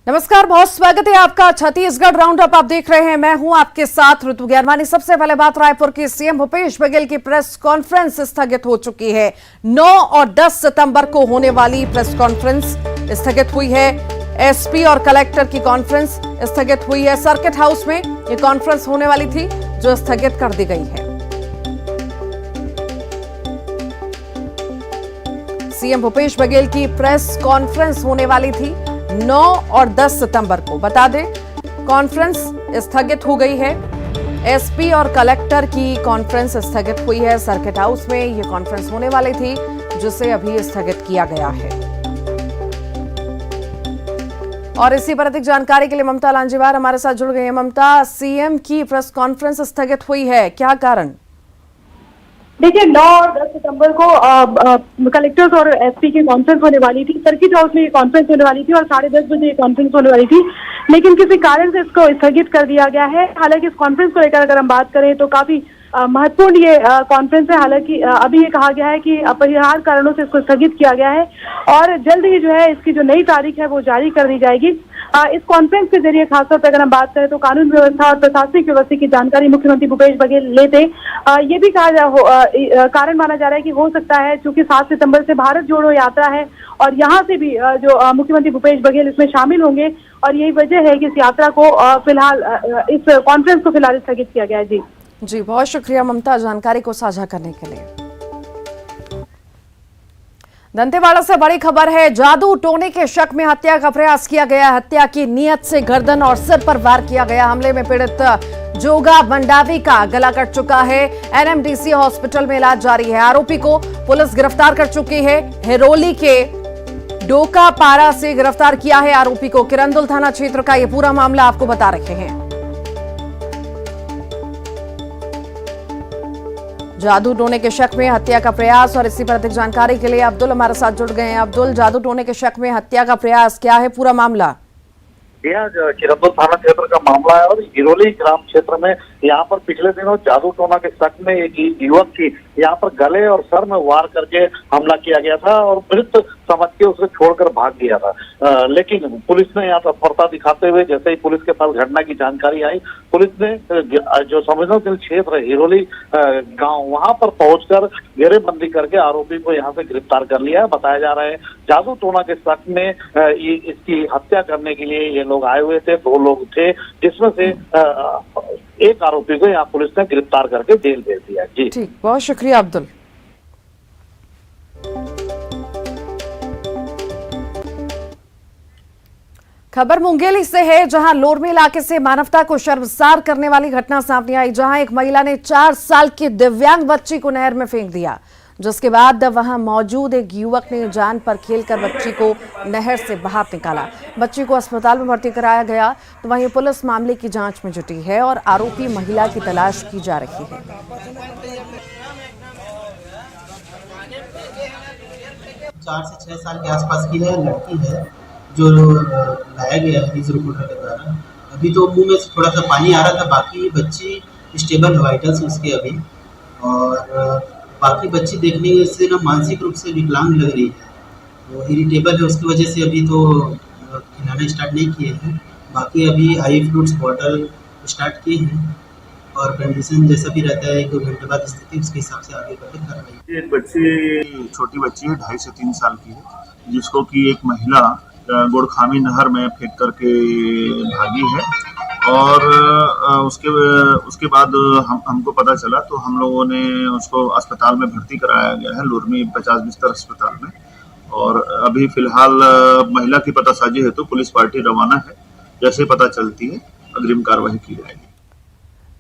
नमस्कार, बहुत स्वागत है आपका। छत्तीसगढ़ राउंड अप आप देख रहे हैं, मैं हूं आपके साथ ऋतु ज्ञानवानी। सबसे पहले बात रायपुर की सीएम भूपेश बघेल की प्रेस कॉन्फ्रेंस स्थगित हो चुकी है। 9 और 10 सितंबर को होने वाली प्रेस कॉन्फ्रेंस स्थगित हुई है। एसपी और कलेक्टर की कॉन्फ्रेंस स्थगित हुई है। सर्किट हाउस में ये कॉन्फ्रेंस होने वाली थी जो स्थगित कर दी गई है। सीएम भूपेश बघेल की प्रेस कॉन्फ्रेंस होने वाली थी 9 और 10 सितंबर को। बता दें, कॉन्फ्रेंस स्थगित हो गई है। एसपी और कलेक्टर की कॉन्फ्रेंस स्थगित हुई है। सर्किट हाउस में यह कॉन्फ्रेंस होने वाली थी जिसे अभी स्थगित किया गया है। और इसी पर अधिक जानकारी के लिए ममता लांजीवार हमारे साथ जुड़ गई हैं। ममता, सीएम की प्रेस कॉन्फ्रेंस स्थगित हुई है, क्या कारण? देखिए, 9 और 10 सितंबर को कलेक्टर्स और एसपी की कॉन्फ्रेंस होने वाली थी। सर्किट हाउस में ये कॉन्फ्रेंस होने वाली थी और 10:30 बजे ये कॉन्फ्रेंस होने वाली थी, लेकिन किसी कारण से इसको स्थगित कर दिया गया है। हालांकि इस कॉन्फ्रेंस को लेकर अगर हम बात करें तो काफी महत्वपूर्ण ये कॉन्फ्रेंस है। हालांकि अभी ये कहा गया है कि अपरिहार्य कारणों से इसको स्थगित किया गया है और जल्द ही जो है इसकी जो नई तारीख है वो जारी कर दी जाएगी। इस कॉन्फ्रेंस के जरिए खासतौर पर अगर हम बात करें तो कानून व्यवस्था और प्रशासनिक व्यवस्था की जानकारी मुख्यमंत्री भूपेश बघेल लेते। ये भी कारण माना जा रहा है कि हो सकता है, चूंकि 7 सितंबर से भारत जोड़ो यात्रा है और यहाँ से भी जो मुख्यमंत्री भूपेश बघेल इसमें शामिल होंगे और यही वजह है कि इस यात्रा को फिलहाल इस कॉन्फ्रेंस को फिलहाल स्थगित किया गया है। जी, बहुत शुक्रिया ममता जानकारी को साझा करने के लिए। दंतेवाड़ा से बड़ी खबर है। जादू टोने के शक में हत्या का प्रयास किया गया। हत्या की नीयत से गर्दन और सिर पर वार किया गया। हमले में पीड़ित जोगा मंडावी का गला कट चुका है। एनएमडीसी हॉस्पिटल में इलाज जारी है। आरोपी को पुलिस गिरफ्तार कर चुकी है। हिरोली के डोकापारा से गिरफ्तार किया है आरोपी को। किरंदुल थाना क्षेत्र का यह पूरा मामला आपको बता रहे हैं। जादू टोने के शक में हत्या का प्रयास और इसी पर अधिक जानकारी के लिए अब्दुल हमारे साथ जुड़ गए हैं। अब्दुल, जादू टोने के शक में हत्या का प्रयास, क्या है पूरा मामला? किरंदुल थाना क्षेत्र का मामला है और हिरोली ग्राम क्षेत्र में यहाँ पर पिछले दिनों जादू टोना के शक में एक युवक की यहाँ पर गले और सर में वार करके हमला किया गया था और मृत समझ के उसे छोड़कर भाग गया था। लेकिन पुलिस ने यहाँ तत्परता दिखाते हुए जैसे ही पुलिस के पास घटना की जानकारी आई, पुलिस ने जो संवेदनशील क्षेत्र है हिरोली गांव, वहां पर पहुंचकर घेरेबंदी करके आरोपी को यहाँ से गिरफ्तार कर लिया है। बताया जा रहा है जादू टोना के शक में इसकी हत्या करने के लिए ये लोग आए हुए थे। 2 लोग थे जिसमें से एक आरोपी को यहाँ पुलिस ने गिरफ्तार करके जेल भेज दिया। जी ठीक, बहुत शुक्रिया अब्दुल। खबर मुंगेली से है, जहां लोरमी इलाके से मानवता को शर्मसार करने वाली घटना सामने आई, जहां एक महिला ने 4 साल की दिव्यांग बच्ची को नहर में फेंक दिया, जिसके बाद वहां मौजूद एक युवक ने जान पर खेलकर बच्ची को नहर से बाहर निकाला। बच्ची को अस्पताल में भर्ती कराया गया। तो वहीं पुलिस मामले की जांच में जुटी है और आरोपी महिला की तलाश की जा रही है। 4 से 6 साल के आसपास की है, लड़की है जो लाया गया है रिजर्व रिपोर्टर के द्वारा। अभी तो मुंह में से थोड़ा सा पानी आ रहा था, बाकी बच्ची स्टेबल है, वाइटल्स उसके अभी। और बाकी बच्ची देखने से ना मानसिक रूप से विकलांग लग रही है, तो इरिटेबल है, उसकी वजह से अभी तो खिलाना स्टार्ट नहीं किए हैं। बाकी अभी आई फ्रूट्स बॉटल स्टार्ट किए हैं और कंडीशन जैसा भी रहता है 1-2 घंटे बाद स्थिति उसके हिसाब से आगे बढ़े कार्रवाई। एक बच्ची, छोटी बच्ची है, 2.5 से 3 साल की है, जिसको कि एक महिला गोड़खामी नहर में फेंक करके भागी है और उसके बाद हमको पता चला तो हम लोगों ने उसको अस्पताल में भर्ती कराया गया है, लोरमी 50 बिस्तर अस्पताल में। और अभी फिलहाल महिला की पतासाजी हेतु पुलिस पार्टी रवाना है। जैसे पता चलती है अग्रिम कार्रवाई की जाएगी।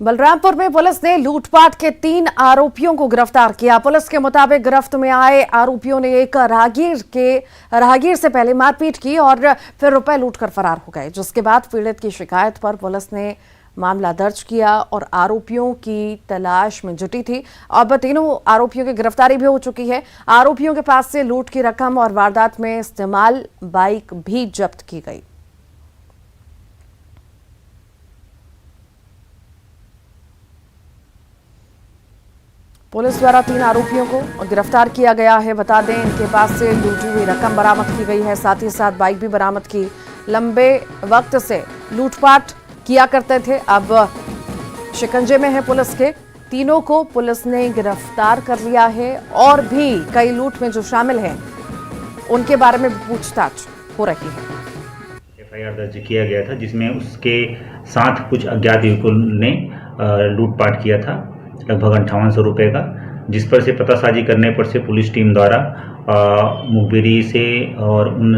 बलरामपुर में पुलिस ने लूटपाट के 3 आरोपियों को गिरफ्तार किया। पुलिस के मुताबिक गिरफ्त में आए आरोपियों ने एक राहगीर से पहले मारपीट की और फिर रुपए लूटकर फरार हो गए, जिसके बाद पीड़ित की शिकायत पर पुलिस ने मामला दर्ज किया और आरोपियों की तलाश में जुटी थी। अब तीनों आरोपियों की गिरफ्तारी भी हो चुकी है। आरोपियों के पास से लूट की रकम और वारदात में इस्तेमाल बाइक भी जब्त की गई। पुलिस द्वारा 3 आरोपियों को गिरफ्तार किया गया है। बता दें, इनके पास से लूटी हुई रकम बरामद की गई है, साथ ही साथ बाइक भी बरामद की लंबे वक्त से लूटपाट किया करते थे, अब शिकंजे में है पुलिस के। तीनों को पुलिस ने गिरफ्तार कर लिया है और भी कई लूट में जो शामिल हैं उनके बारे में पूछताछ हो रही है। एफआईआर दर्ज किया गया था जिसमें उसके साथ कुछ अज्ञात युवकों ने लूटपाट किया था लगभग 5800 रुपये का, जिस पर से पतासाजी करने पर से पुलिस टीम द्वारा मुखबिरी से और उन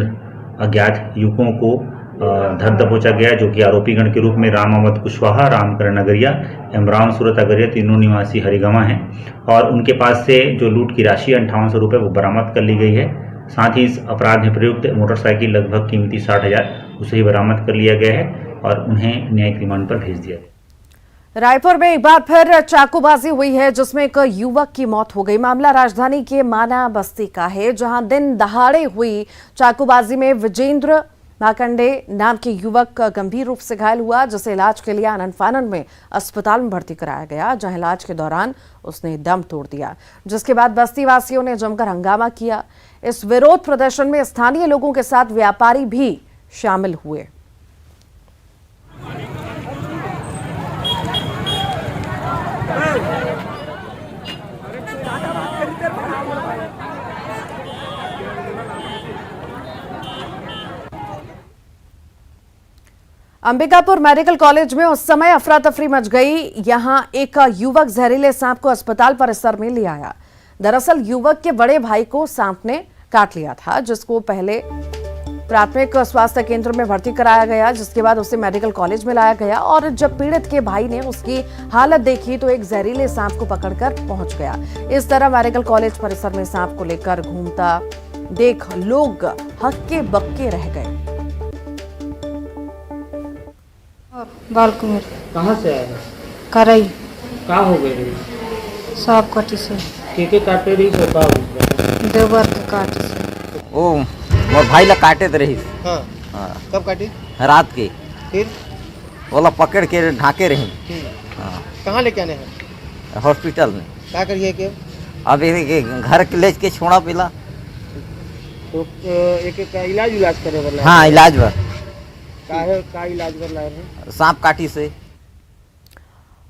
अज्ञात युवकों को धर दबोचा गया, जो कि आरोपीगण के रूप में राम अहमद कुशवाहा, रामकरण नगरिया, इमरान सूरत अगरिया तीनों निवासी हरिगवां हैं। और उनके पास से जो लूट की राशि 5800 रुपये वो बरामद कर ली गई है। साथ ही इस अपराध में प्रयुक्त मोटरसाइकिल लगभग कीमती 60,000 उसे ही बरामद कर लिया गया है और उन्हें न्यायिक रिमांड पर भेज दिया गया। रायपुर में एक बार फिर चाकूबाजी हुई है जिसमें एक युवक की मौत हो गई। मामला राजधानी के माना बस्ती का है, जहां दिन दहाड़े हुई चाकूबाजी में विजेंद्र माकंडे नाम के युवक गंभीर रूप से घायल हुआ, जिसे इलाज के लिए आनन फानन में अस्पताल में भर्ती कराया गया, जहां इलाज के दौरान उसने दम तोड़ दिया, जिसके बाद बस्ती वासियों ने जमकर हंगामा किया। इस विरोध प्रदर्शन में स्थानीय लोगों के साथ व्यापारी भी शामिल हुए। अंबिकापुर मेडिकल कॉलेज में उस समय अफरा तफरी मच गई। यहां एक युवक जहरीले सांप को अस्पताल परिसर में ले आया। दरअसल युवक के बड़े भाई को सांप ने काट लिया था, जिसको पहले प्राथमिक स्वास्थ्य केंद्र में भर्ती कराया गया, जिसके बाद उसे मेडिकल कॉलेज में लाया गया। और जब पीड़ित के भाई ने उसकी हालत देखी तो एक जहरीले सांप को पकड़कर पहुंच गया। इस तरह मेडिकल कॉलेज परिसर में सांप को लेकर घूमता देख लोग हक्के बक्के रह गए। बालकुमार कहाँ से आए हैं? करई कहाँ हो गई रही? सांप कटी से के काटे रही तो का हो? देवर के काटे से ओ मोर भाई ला काटे रही। हाँ। हाँ। कब काटे? रात के। फिर बोला पकड़ के ढाके रही। हाँ। कहाँ लेके आने हैं? हॉस्पिटल में। क्या करिए के? अब घर के ले के छोड़ा पिला तो एक का इलाज करे वाला? हाँ, इलाज बा। का इलाज कर रहे हैं? सांप काटी से।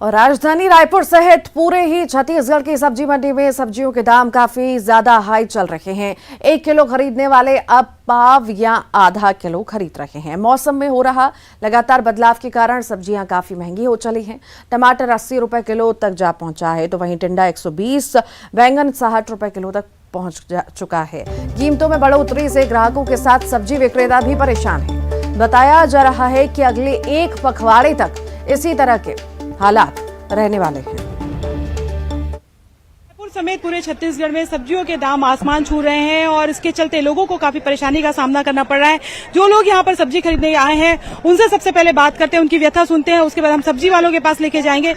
और राजधानी रायपुर सहित पूरे ही छत्तीसगढ़ की सब्जी मंडी में सब्जियों के दाम काफी ज्यादा हाई चल रहे हैं। 1 किलो खरीदने वाले अब पाव या आधा किलो खरीद रहे हैं। मौसम में हो रहा लगातार बदलाव के कारण सब्जियां काफी महंगी हो चली हैं। टमाटर 80 रुपए किलो तक जा पहुंचा है, तो वहीं टिंडा 120, बैंगन 60 रुपए किलो तक पहुंच चुका है। कीमतों में बढ़ोतरी से ग्राहकों के साथ सब्जी विक्रेता भी परेशान है। बताया जा रहा है कि अगले 1 पखवाड़े तक इसी तरह के हालात रहने वाले हैं। रायपुर समेत पूरे छत्तीसगढ़ में सब्जियों के दाम आसमान छू रहे हैं और इसके चलते लोगों को काफी परेशानी का सामना करना पड़ रहा है। जो लोग यहाँ पर सब्जी खरीदने आए हैं उनसे सबसे पहले बात करते हैं, उनकी व्यथा सुनते हैं, उसके बाद हम सब्जी वालों के पास लेके जाएंगे।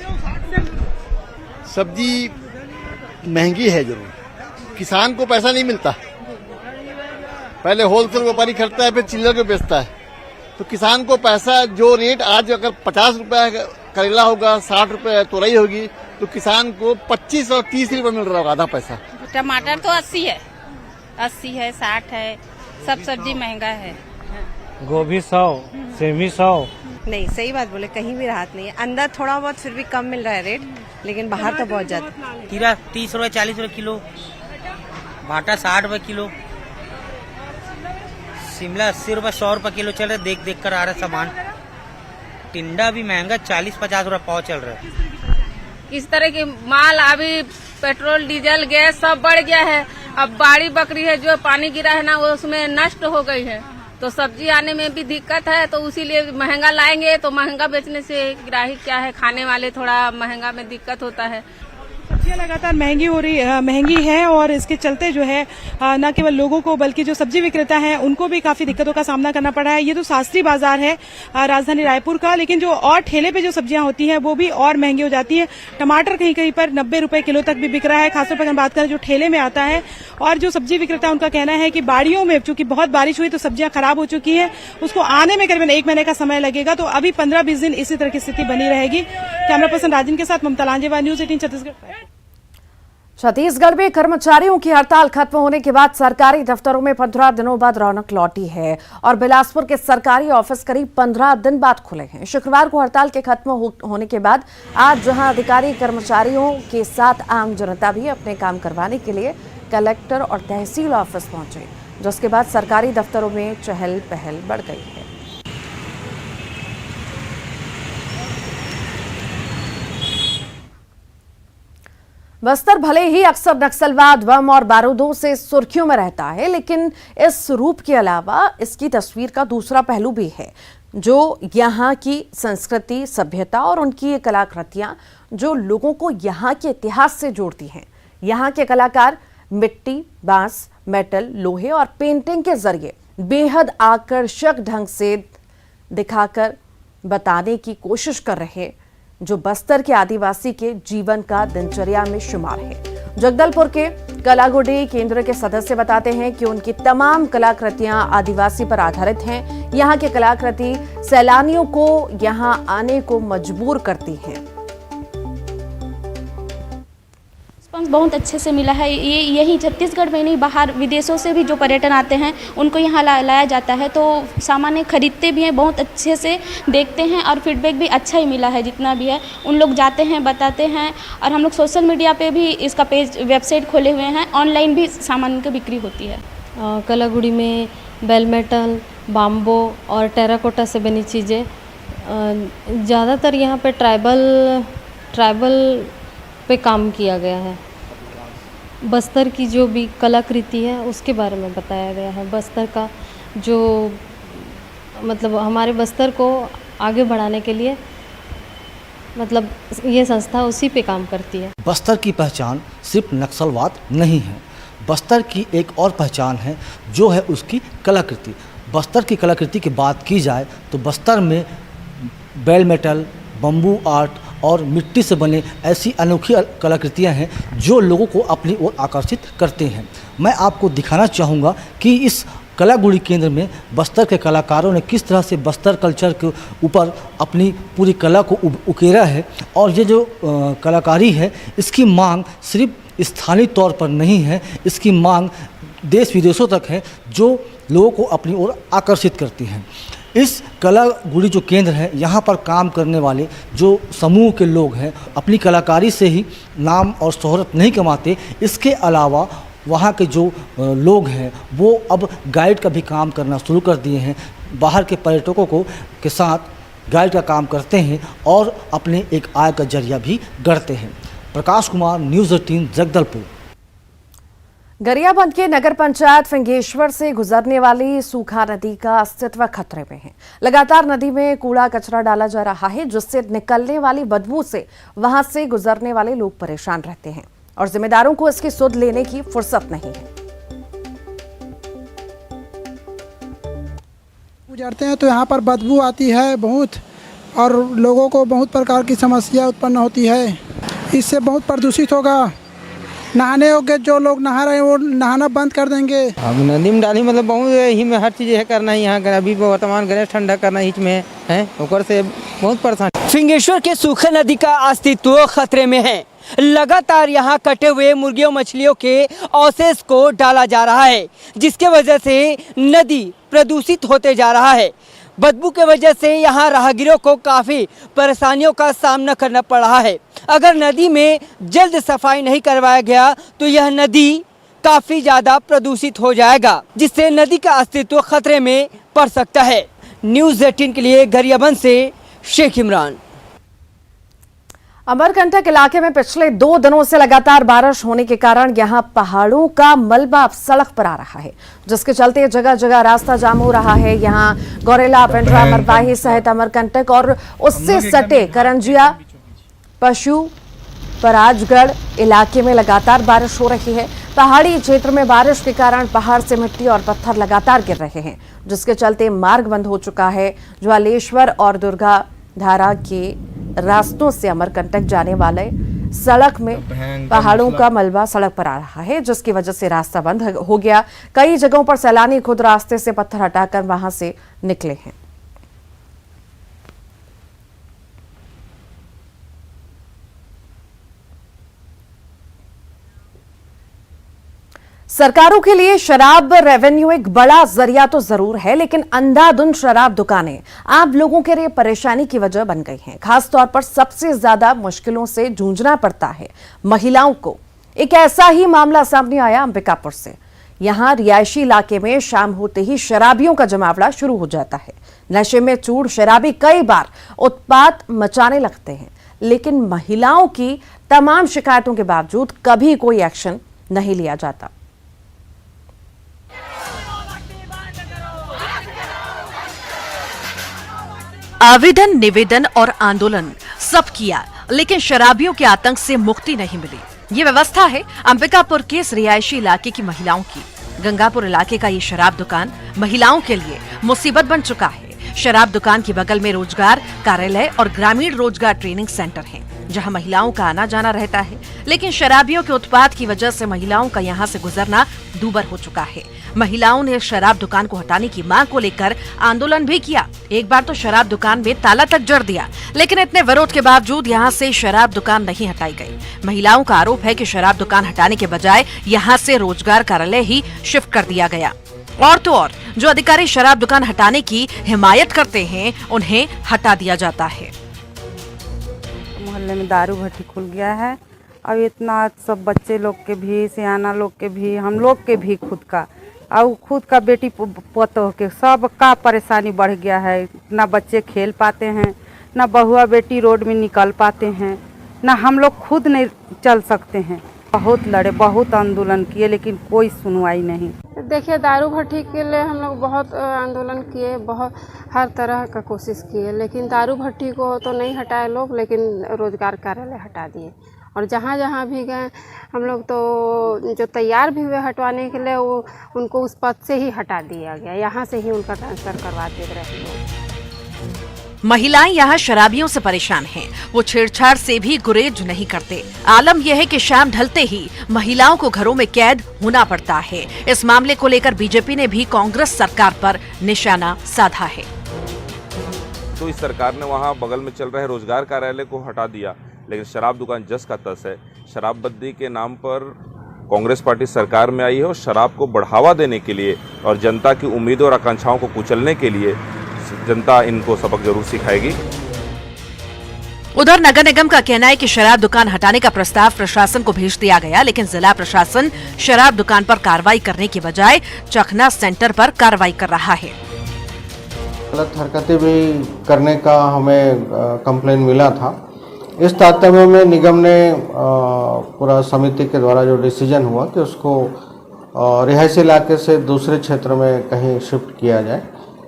सब्जी महंगी है जरूर, किसान को पैसा नहीं मिलता। पहले होलसेल व्यापारी खरीदता है, फिर चिल्लर को बेचता है, तो किसान को पैसा जो रेट आज अगर 50 रुपए करेला होगा, 60 रुपए तोरई होगी, तो किसान को 25 और 30 रुपए मिल रहा होगा आधा पैसा। टमाटर तो 80 है, 60 है, सब सब्जी महंगा है। गोभी 100, सेमी 100। नहीं, सही बात बोले, कहीं भी राहत नहीं है। अंदर थोड़ा बहुत फिर भी कम मिल रहा है रेट, लेकिन बाहर तो बहुत ज्यादा। खीरा 30 रुपए 40 रुपए किलो, भाटा 60 रुपए किलो, शिमला 80 रुपए 100 रुपए किलो चल रहा है। देख कर आ रहा है सामान। टिंडा भी महंगा 40-50 रुपए पाव चल रहा है। इस तरह के माल अभी पेट्रोल, डीजल, गैस सब बढ़ गया है। अब बाड़ी बकरी है जो पानी गिरा है ना, वो उसमें नष्ट हो गई है, तो सब्जी आने में भी दिक्कत है। तो उसीलिए महंगा लाएंगे, तो महंगा बेचने से ग्राहक क्या है, खाने वाले थोड़ा महंगा में दिक्कत होता है। सब्जियां लगातार महंगी है और इसके चलते जो है न केवल लोगों को बल्कि जो सब्जी विक्रेता हैं उनको भी काफी दिक्कतों का सामना करना पड़ रहा है। ये तो शास्त्री बाजार है राजधानी रायपुर का, लेकिन जो और ठेले पे जो सब्जियां होती हैं वो भी और महंगी हो जाती हैं। टमाटर कहीं कहीं पर 90 रुपए किलो तक भी बिक रहा है। खासतौर पर हम बात करें जो ठेले में आता है, और जो सब्जी विक्रेता उनका कहना है कि बाड़ियों में चूंकि बहुत बारिश हुई तो सब्जियां खराब हो चुकी है, उसको आने में करीबन 1 महीने का समय लगेगा। तो अभी 15-20 दिन इसी तरह की स्थिति बनी रहेगी। कैमरा पर्सन राजन के साथ ममता लांजेवार, न्यूज 18 छत्तीसगढ़। छत्तीसगढ़ में कर्मचारियों की हड़ताल खत्म होने के बाद सरकारी दफ्तरों में 15 दिनों बाद रौनक लौटी है और बिलासपुर के सरकारी ऑफिस करीब 15 दिन बाद खुले हैं। शुक्रवार को हड़ताल के खत्म होने के बाद आज जहां अधिकारी कर्मचारियों के साथ आम जनता भी अपने काम करवाने के लिए कलेक्टर और तहसील ऑफिस पहुंचे, जिसके बाद सरकारी दफ्तरों में चहल पहल बढ़ गई है। बस्तर भले ही अक्सर नक्सलवाद, बम और बारूदों से सुर्खियों में रहता है, लेकिन इस रूप के अलावा इसकी तस्वीर का दूसरा पहलू भी है, जो यहाँ की संस्कृति, सभ्यता और उनकी ये कलाकृतियाँ जो लोगों को यहाँ के इतिहास से जोड़ती हैं। यहाँ के कलाकार मिट्टी, बांस, मेटल, लोहे और पेंटिंग के जरिए बेहद आकर्षक ढंग से दिखाकर बताने की कोशिश कर रहे हैं, जो बस्तर के आदिवासी के जीवन का दिनचर्या में शुमार है। जगदलपुर के कलागुडी केंद्र के सदस्य बताते हैं कि उनकी तमाम कलाकृतियां आदिवासी पर आधारित हैं। यहाँ की कलाकृति सैलानियों को यहाँ आने को मजबूर करती हैं। बहुत अच्छे से मिला है। ये यही छत्तीसगढ़ में नहीं, बाहर विदेशों से भी जो पर्यटन आते हैं उनको यहाँ लाया जाता है, तो सामान खरीदते भी हैं, बहुत अच्छे से देखते हैं और फीडबैक भी अच्छा ही मिला है। जितना भी है उन लोग जाते हैं, बताते हैं और हम लोग सोशल मीडिया पे भी इसका पेज, वेबसाइट खोले हुए हैं, ऑनलाइन भी सामान की बिक्री होती है। कलागुड़ी में बेल मेटल, बाम्बो और टेराकोटा से बनी चीज़ें, ज़्यादातर यहाँ पे ट्राइबल पे काम किया गया है। बस्तर की जो भी कलाकृति है उसके बारे में बताया गया है। बस्तर का जो मतलब हमारे बस्तर को आगे बढ़ाने के लिए मतलब ये संस्था उसी पे काम करती है। बस्तर की पहचान सिर्फ नक्सलवाद नहीं है, बस्तर की एक और पहचान है जो है उसकी कलाकृति। बस्तर की कलाकृति की बात की जाए तो बस्तर में बेल मेटल, बम्बू आर्ट और मिट्टी से बने ऐसी अनोखी कलाकृतियाँ हैं जो लोगों को अपनी ओर आकर्षित करते हैं। मैं आपको दिखाना चाहूँगा कि इस कलागुड़ी केंद्र में बस्तर के कलाकारों ने किस तरह से बस्तर कल्चर के ऊपर अपनी पूरी कला को उकेरा है। और ये जो कलाकारी है इसकी मांग सिर्फ स्थानीय तौर पर नहीं है, इसकी मांग देश विदेशों तक है, जो लोगों को अपनी ओर आकर्षित करती हैं। इस कलागुड़ी जो केंद्र है, यहाँ पर काम करने वाले जो समूह के लोग हैं अपनी कलाकारी से ही नाम और शोहरत नहीं कमाते, इसके अलावा वहाँ के जो लोग हैं वो अब गाइड का भी काम करना शुरू कर दिए हैं। बाहर के पर्यटकों के साथ गाइड का काम करते हैं और अपने एक आय का जरिया भी गढ़ते हैं। प्रकाश कुमार, न्यूज़ 18, जगदलपुर। गरियाबंद के नगर पंचायत फिंगेश्वर से गुजरने वाली सूखा नदी का अस्तित्व खतरे में है। लगातार नदी में कूड़ा कचरा डाला जा रहा है, जिससे निकलने वाली बदबू से वहां से गुजरने वाले लोग परेशान रहते हैं और जिम्मेदारों को इसकी सुध लेने की फुर्सत नहीं है। गुजरते हैं तो यहाँ पर बदबू आती है बहुत, और लोगों को बहुत प्रकार की समस्या उत्पन्न होती है। इससे बहुत प्रदूषित होगा। नहाने होंगे, जो लोग नहा रहे हैं वो नहाना बंद कर देंगे। अब नदी में डाली मतलब बहुत ही में हर चीज़ है करना है। यहाँ अभी वर्तमान गणेश ठंडा करना ही में है, ऊपर से बहुत परेशान। फिंगेश्वर के सूखे नदी का अस्तित्व खतरे में है। लगातार यहाँ कटे हुए मुर्गियों मछलियों के अवशेष को डाला जा रहा है, जिसके वजह से नदी प्रदूषित होते जा रहा है। बदबू के वजह से यहाँ राहगीरों को काफ़ी परेशानियों का सामना करना पड़ रहा है। अगर नदी में जल्द सफाई नहीं करवाया गया तो यह नदी काफ़ी ज़्यादा प्रदूषित हो जाएगा, जिससे नदी का अस्तित्व खतरे में पड़ सकता है। न्यूज़ 18 के लिए गरियाबंद से शेख इमरान। अमरकंटक इलाके में पिछले 2 दिनों से लगातार बारिश होने के कारण यहां पहाड़ों का मलबा सड़क पर आ रहा है, जिसके चलते जगह जगह रास्ता जाम हो रहा है। यहां गौरेला, पेंड्रा, मरवाही सहित अमरकंटक और उससे सटे करंजिया, पशु पराजगढ़ इलाके में लगातार बारिश हो रही है। पहाड़ी क्षेत्र में बारिश के कारण पहाड़ से मिट्टी और पत्थर लगातार गिर रहे हैं, जिसके चलते मार्ग बंद हो चुका है। ज्वालेश्वर और दुर्गा धारा के रास्तों से अमरकंटक जाने वाले सड़क में पहाड़ों का मलबा सड़क पर आ रहा है, जिसकी वजह से रास्ता बंद हो गया। कई जगहों पर सैलानी खुद रास्ते से पत्थर हटाकर वहां से निकले हैं। सरकारों के लिए शराब रेवेन्यू एक बड़ा जरिया तो जरूर है, लेकिन अंधाधुंध शराब दुकानें आम लोगों के लिए परेशानी की वजह बन गई हैं। खासतौर पर सबसे ज्यादा मुश्किलों से जूझना पड़ता है महिलाओं को। एक ऐसा ही मामला सामने आया अंबिकापुर से। यहां रिहायशी इलाके में शाम होते ही शराबियों का जमावड़ा शुरू हो जाता है। नशे में चूर शराबी कई बार उत्पात मचाने लगते हैं, लेकिन महिलाओं की तमाम शिकायतों के बावजूद कभी कोई एक्शन नहीं लिया जाता। आवेदन, निवेदन और आंदोलन सब किया, लेकिन शराबियों के आतंक से मुक्ति नहीं मिली। ये व्यवस्था है अंबिकापुर के इस रिहायशी इलाके की महिलाओं की। गंगापुर इलाके का ये शराब दुकान महिलाओं के लिए मुसीबत बन चुका है। शराब दुकान के बगल में रोजगार कार्यालय और ग्रामीण रोजगार ट्रेनिंग सेंटर हैं, जहां महिलाओं का आना जाना रहता है, लेकिन शराबियों के उत्पात की वजह से महिलाओं का यहां से गुजरना दूभर हो चुका है। महिलाओं ने शराब दुकान को हटाने की मांग को लेकर आंदोलन भी किया। एक बार तो शराब दुकान में ताला तक जड़ दिया, लेकिन इतने विरोध के बावजूद यहां से शराब दुकान नहीं हटाई गई। महिलाओं का आरोप है कि शराब दुकान हटाने के बजाय यहां से रोजगार कार्यालय ही शिफ्ट कर दिया गया। और तो और जो अधिकारी शराब दुकान हटाने की हिमायत करते हैं, उन्हें हटा दिया जाता है। मोहल्ले में दारू भट्टी खुल गया है। अब इतना सब बच्चे लोग के भी, सियाना लोग के भी, हम लोग के भी खुद का बेटी पोतों के सब का परेशानी बढ़ गया है। ना बच्चे खेल पाते हैं, ना बहुआ बेटी रोड में निकल पाते हैं, ना हम लोग खुद नहीं चल सकते हैं। बहुत लड़े, बहुत आंदोलन किए, लेकिन कोई सुनवाई नहीं। देखिए, दारू भट्टी के लिए हम लोग बहुत आंदोलन किए, बहुत हर तरह का कोशिश किए, लेकिन दारू भट्टी को तो नहीं हटाए लोग, लेकिन रोजगार कार्यालय हटा दिए। और जहाँ जहाँ भी गए हम लोग, तो जो तैयार भी हुए हटवाने के लिए, वो उनको उस पद से ही हटा दिया गया। यहाँ से ही उनका ट्रांसफर करवा दे रहे लोग। महिलाएं यहाँ शराबियों से परेशान हैं। वो छेड़छाड़ से भी गुरेज नहीं करते। आलम यह है कि शाम ढलते ही महिलाओं को घरों में कैद होना पड़ता है। इस मामले को लेकर बीजेपी ने भी कांग्रेस सरकार पर निशाना साधा है। तो इस सरकार ने वहाँ बगल में चल रहे रोजगार कार्यालय को हटा दिया, लेकिन शराब दुकान जस का तस है। शराबबंदी के नाम पर कांग्रेस पार्टी सरकार में आई है और शराब को बढ़ावा देने के लिए और जनता की उम्मीदों और आकांक्षाओं को कुचलने के लिए जनता इनको सबक जरूर सिखाएगी। उधर नगर निगम का कहना है कि शराब दुकान हटाने का प्रस्ताव प्रशासन को भेज दिया गया, लेकिन जिला प्रशासन शराब दुकान पर कार्रवाई करने के बजाय चखना सेंटर पर कार्रवाई कर रहा है। गलत हरकतें भी करने का हमें कंप्लेन मिला था। इस तारतम्य में निगम ने पूरा समिति के द्वारा जो डिसीजन हुआ कि उसको रिहायशी इलाके से दूसरे क्षेत्र में कहीं शिफ्ट किया जाए,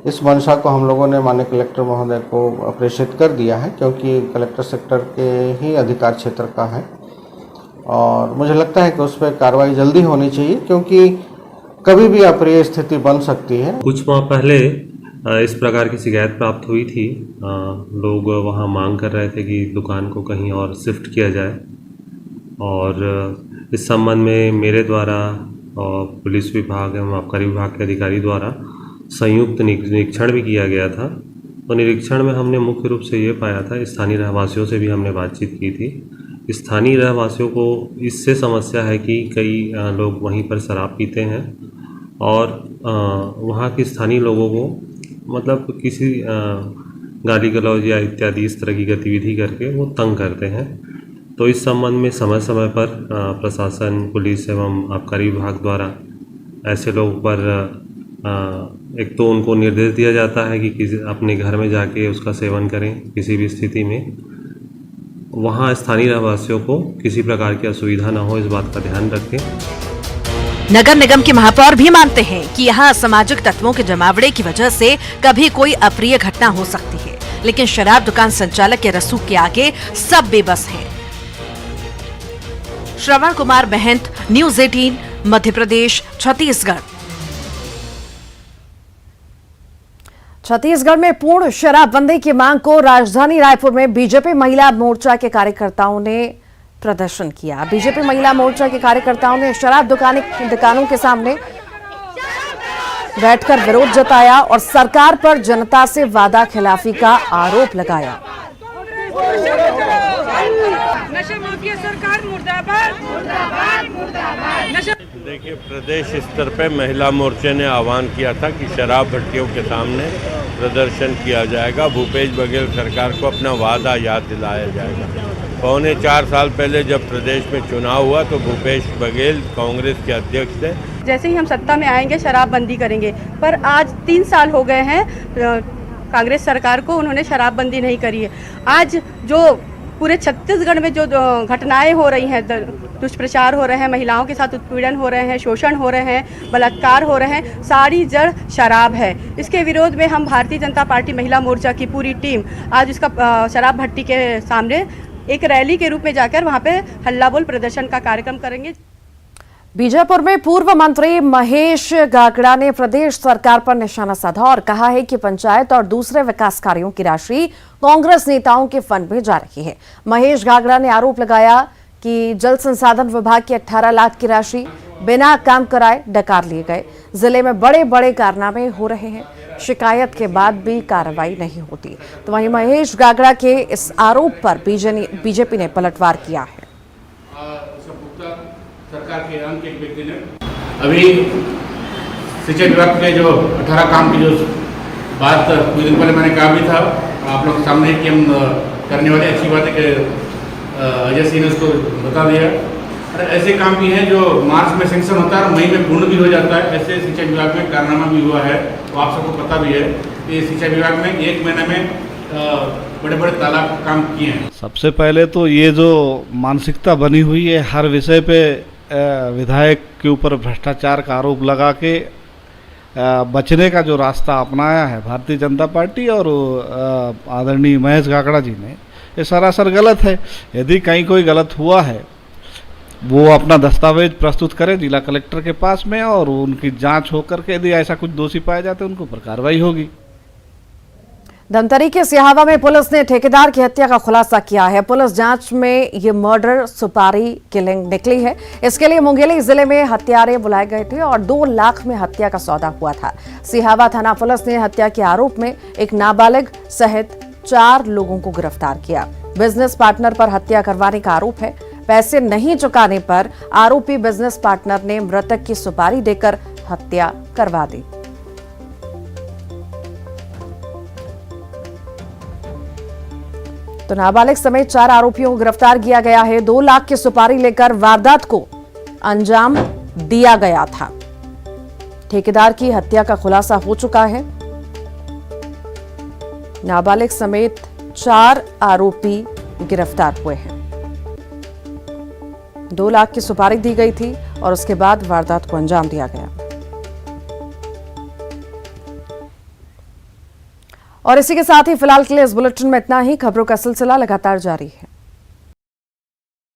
इस मंशा को हम लोगों ने माननीय कलेक्टर महोदय को प्रेषित कर दिया है, क्योंकि कलेक्टर सेक्टर के ही अधिकार क्षेत्र का है। और मुझे लगता है कि उस पर कार्रवाई जल्दी होनी चाहिए, क्योंकि कभी भी अप्रिय स्थिति बन सकती है। कुछ माह पहले इस प्रकार की शिकायत प्राप्त हुई थी। लोग वहां मांग कर रहे थे कि दुकान को कहीं और शिफ्ट किया जाए, और इस संबंध में मेरे द्वारा और पुलिस विभाग एवं आबकारी विभाग के अधिकारी द्वारा संयुक्त निरीक्षण भी किया गया था। तो निरीक्षण में हमने मुख्य रूप से ये पाया था, स्थानीय रहवासियों से भी हमने बातचीत की थी। स्थानीय रहवासियों को इससे समस्या है कि कई लोग वहीं पर शराब पीते हैं और वहाँ के स्थानीय लोगों को मतलब किसी गाली गलौज या इत्यादि इस तरह की गतिविधि करके वो तंग करते हैं। तो इस संबंध में समय समय पर प्रशासन, पुलिस एवं आबकारी विभाग द्वारा ऐसे लोगों पर एक तो उनको निर्देश दिया जाता है कि अपने घर में जाके उसका सेवन करें। किसी भी स्थिति में वहाँ स्थानीय रहवासियों को किसी प्रकार की असुविधा न हो, इस बात का ध्यान रखें। नगर निगम के महापौर भी मानते हैं कि यहाँ असामाजिक तत्वों के जमावड़े की वजह से कभी कोई अप्रिय घटना हो सकती है, लेकिन शराब दुकान संचालक के रसूख के आगे सब बेबस हैं। श्रवण कुमार महंत, न्यूज़ 18, मध्य प्रदेश, छत्तीसगढ़। छत्तीसगढ़ में पूर्ण शराबबंदी की मांग को राजधानी रायपुर में बीजेपी महिला मोर्चा के कार्यकर्ताओं ने प्रदर्शन किया। बीजेपी महिला मोर्चा के कार्यकर्ताओं ने शराब दुकानों के सामने बैठकर विरोध जताया और सरकार पर जनता से वादा खिलाफी का आरोप लगाया। नशा माफिया सरकार मुर्दाबाद, मुर्दाबाद, मुर्दाबाद। देखिए, प्रदेश स्तर पे महिला मोर्चे ने आह्वान किया था कि शराब भट्टियों के सामने प्रदर्शन किया जाएगा। भूपेश बघेल सरकार को अपना वादा याद दिलाया जाएगा। 4.25 साल पहले जब प्रदेश में चुनाव हुआ तो भूपेश बघेल कांग्रेस के अध्यक्ष थे। जैसे ही हम सत्ता में आएंगे शराबबंदी करेंगे, पर आज 3 साल हो गए हैं कांग्रेस सरकार को, उन्होंने शराबबंदी नहीं करी है। आज जो पूरे छत्तीसगढ़ में जो घटनाएं हो रही हैं, दुष्प्रचार हो रहे हैं, महिलाओं के साथ उत्पीड़न हो रहे हैं, शोषण हो रहे हैं, बलात्कार हो रहे हैं, सारी जड़ शराब है। इसके विरोध में हम भारतीय जनता पार्टी महिला मोर्चा की पूरी टीम आज इसका शराब भट्टी के सामने एक रैली के रूप में जाकर वहाँ पे हल्ला बोल प्रदर्शन का कार्यक्रम करेंगे। बीजापुर में पूर्व मंत्री महेश गागड़ा ने प्रदेश सरकार पर निशाना साधा और कहा है कि पंचायत और दूसरे विकास कार्यों की राशि कांग्रेस नेताओं के फंड में जा रही है। महेश गागड़ा ने आरोप लगाया कि जल संसाधन विभाग की 18 लाख की राशि बिना काम कराए डकार लिए गए। जिले में बड़े बड़े कारनामे हो रहे हैं, शिकायत के बाद भी कार्रवाई नहीं होती। तो वहीं महेश गागड़ा के इस आरोप पर बीजेपी ने पलटवार किया है। सरकार के अंक एक व्यक्ति ने अभी सिंचाई विभाग के जो 18 काम की जो बात कुछ दिन पहले मैंने कहा भी था आप लोग के सामने कि हम करने वाले, अच्छी बात है कि अजय सिंह ने उसको बता दिया। और ऐसे काम भी हैं जो मार्च में सेंक्शन होता है और मई में पूर्ण भी हो जाता है। ऐसे सिंचाई विभाग में कारनामा भी हुआ है, तो आप सबको पता भी है कि सिंचाई विभाग में 1 महीने में बड़े बड़े तालाब काम किए हैं। सबसे पहले तो ये जो मानसिकता बनी हुई है, हर विषय पे विधायक के ऊपर भ्रष्टाचार का आरोप लगा के बचने का जो रास्ता अपनाया है भारतीय जनता पार्टी और आदरणीय महेश गागड़ा जी ने, ये सरासर गलत है। यदि कहीं कोई गलत हुआ है वो अपना दस्तावेज प्रस्तुत करें जिला कलेक्टर के पास में और उनकी जांच होकर के यदि ऐसा कुछ दोषी पाए जाते हैं उनके ऊपर कार्रवाई होगी। धमतरी के सिहावा में पुलिस ने ठेकेदार की हत्या का खुलासा किया है। पुलिस जांच में ये मर्डर सुपारी किलिंग निकली है। इसके लिए मुंगेली जिले में हत्यारे बुलाए गए थे और 2 लाख में हत्या का सौदा हुआ था। सिहावा थाना पुलिस ने हत्या के आरोप में एक नाबालिग सहित 4 लोगों को गिरफ्तार किया। बिजनेस पार्टनर पर हत्या करवाने का आरोप है। पैसे नहीं चुकाने पर आरोपी बिजनेस पार्टनर ने मृतक की सुपारी देकर हत्या करवा दी। तो नाबालिग समेत 4 आरोपियों को गिरफ्तार किया गया है। 2 लाख की सुपारी लेकर वारदात को अंजाम दिया गया था। ठेकेदार की हत्या का खुलासा हो चुका है। नाबालिग समेत 4 आरोपी गिरफ्तार हुए हैं। 2 लाख की सुपारी दी गई थी और उसके बाद वारदात को अंजाम दिया गया। और इसी के साथ ही फिलहाल के लिए इस बुलेटिन में इतना ही। खबरों का सिलसिला लगातार जारी है।